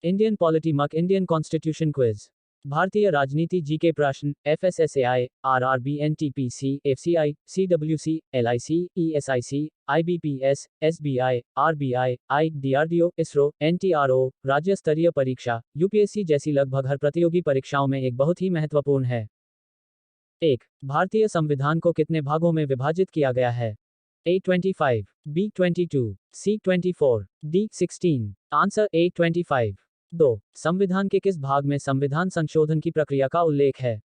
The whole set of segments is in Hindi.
इंडियन पॉलिटी मक इंडियन कॉन्स्टिट्यूशन क्विज। भारतीय राजनीति जीके प्रश्न। FSSAI, RRB, NTPC, FCI, CWC, LIC, ESIC, IBPS, SBI, RBI, DRDO, ISRO, NTRO, राज्य स्तरीय परीक्षा, UPSC जैसी लगभग हर प्रतियोगी परीक्षाओं में एक बहुत ही महत्वपूर्ण है। 1. भारतीय संविधान को कितने भागों में विभाजित किया गया है? A25, B22, C24, D16। Answer A25। 2. संविधान के किस भाग में संविधान संशोधन की प्रक्रिया का उल्लेख है?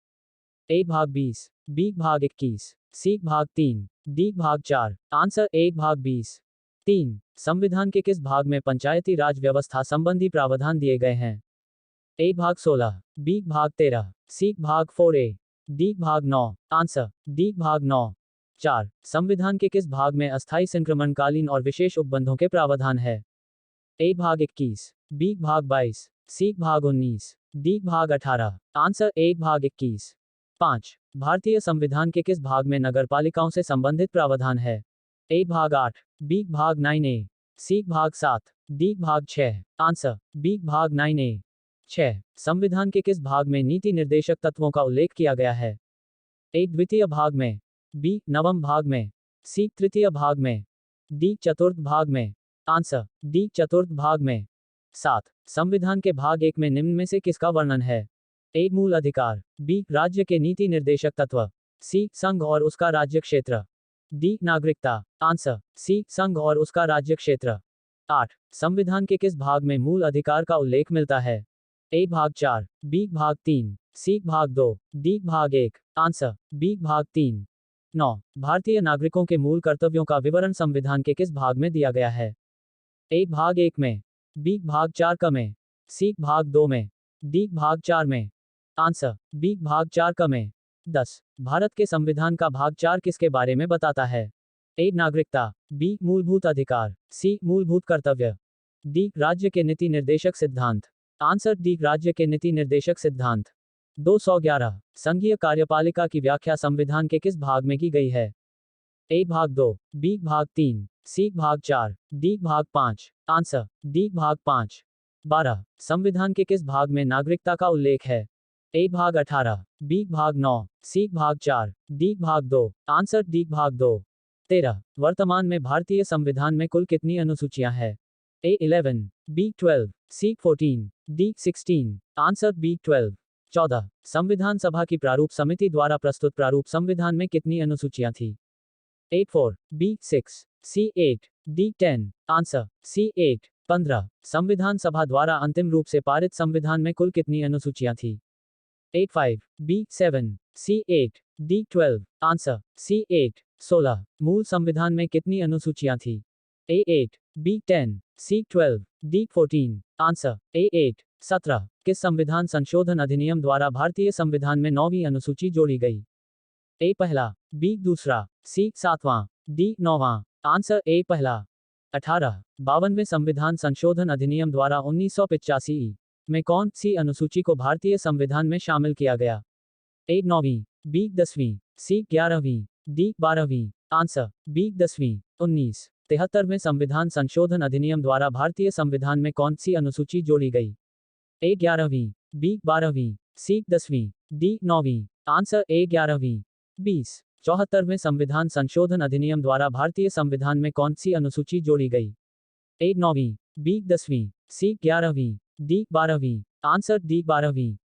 A भाग 20, B भाग 21, C भाग 3, D भाग 4। आंसर A भाग 20। 3. संविधान के किस भाग में पंचायती राज व्यवस्था संबंधी प्रावधान दिए गए हैं? A भाग 16, B भाग 13, C भाग 4A, D भाग 9। आंसर D भाग 9। 4. संविधान के किस भाग में अस्थायी संक्रमणकालीन और विशेष उपबंधों के प्रावधान है? A भाग 21, B भाग 22, C भाग 19, D भाग 18। आंसर A भाग 21। 5. भारतीय संविधान के किस भाग में नगरपालिकाओं से संबंधित प्रावधान है? A भाग 8, B भाग 9A, C भाग 7, D भाग 6। आंसर B भाग 9A। 6. संविधान के किस भाग में नीति निर्देशक तत्वों का उल्लेख किया गया है? A द्वितीय भाग में, B नवम भाग में, C तृतीय भाग में, D चतुर्थ भाग में। आंसर D चतुर्थ भाग में। 7. संविधान के भाग 1 में निम्न में से किसका वर्णन है? A मूल अधिकार, B राज्य के नीति निर्देशक तत्व, C संघ और उसका राज्य क्षेत्र, D नागरिकता। आंसर C संघ और उसका राज्य क्षेत्र। 8. संविधान के किस भाग में मूल अधिकार का उल्लेख मिलता है? A भाग 4, B भाग 3, C भाग 2, D भाग 1। आंसर B भाग 3। 9. भारतीय नागरिकों के मूल कर्तव्यों का विवरण संविधान के किस भाग में दिया गया है? A भाग 1 में, B भाग 4 क में, C भाग 2 में, D भाग 4 में। आंसर B भाग 4 क में। 10. भारत के संविधान का भाग 4 किसके बारे में बताता है? A नागरिकता, B मूलभूत अधिकार, C मूलभूत कर्तव्य, D राज्य के नीति निर्देशक सिद्धांत। आंसर D राज्य के नीति निर्देशक सिद्धांत। 211. संघीय कार्यपालिका की व्याख्या संविधान के किस भाग में की गई है? A भाग 2, B भाग 3, C भाग 4, D भाग 5। आंसर D भाग 5। 12. संविधान के किस भाग में नागरिकता का उल्लेख है? A भाग 18, B भाग 9, C भाग 4, D भाग 2। आंसर D भाग 2। 13. वर्तमान में भारतीय संविधान में कुल कितनी अनुसूचियां हैं? A 11, B 12, C 14, D 16। Answer B 12। 14. संविधान सभा की प्रारूप समिति द्वारा प्रस्तुत प्रारूप संविधान में कितनी अनुसूचियां थी? A 4, B 6, C 8, D 10। Answer C 8। 15. संविधान सभा द्वारा अंतिम रूप से पारित संविधान में कुल कितनी अनुसूचियां थी? A 5, B 7, C 8, D 12। Answer C 8। 16. मूल संविधान में कितनी अनुसूचियां थी? A 8, B 10, C 12, D 14। Answer A 8। 17. किस संविधान संशोधन अधिनियम द्वारा भारतीय संविधान में 9वीं अनुसूची जोड़ी गई? A पहला, B दूसरा, C 7वां, D 9वां। आंसर A पहला। 18. 52वें संविधान संशोधन अधिनियम द्वारा 1985 में कौन सी अनुसूची को भारतीय संविधान में शामिल किया गया? A 9वीं, B 10वीं, C 11वीं, D 12वीं। आंसर B 10वीं। 19. 73वें संविधान संशोधन अधिनियम द्वारा भारतीय संविधान में कौन सी अनुसूची जोड़ी गई? A 11वीं, B 12वीं, C 10वीं, D 9वीं। आंसर A 11वीं। 20. 74वें संविधान संशोधन अधिनियम द्वारा भारतीय संविधान में कौन सी अनुसूची जोड़ी गई? A 9वीं, B 10वीं, C 11वीं, D 12वीं। आंसर D 12वीं।